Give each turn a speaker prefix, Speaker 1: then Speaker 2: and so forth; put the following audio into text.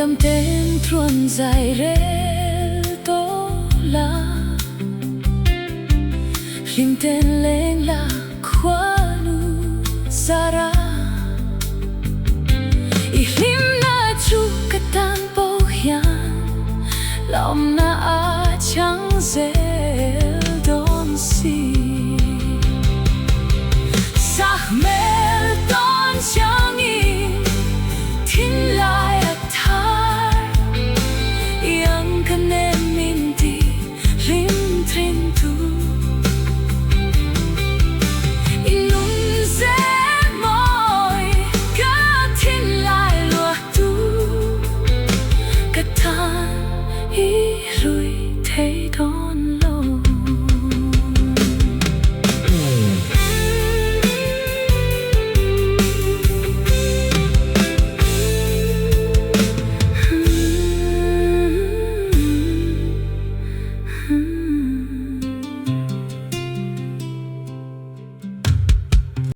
Speaker 1: đam tên truân dài rel tố la rim tên lên là khoanu sara i rim na chu katan po hian lòng na a chang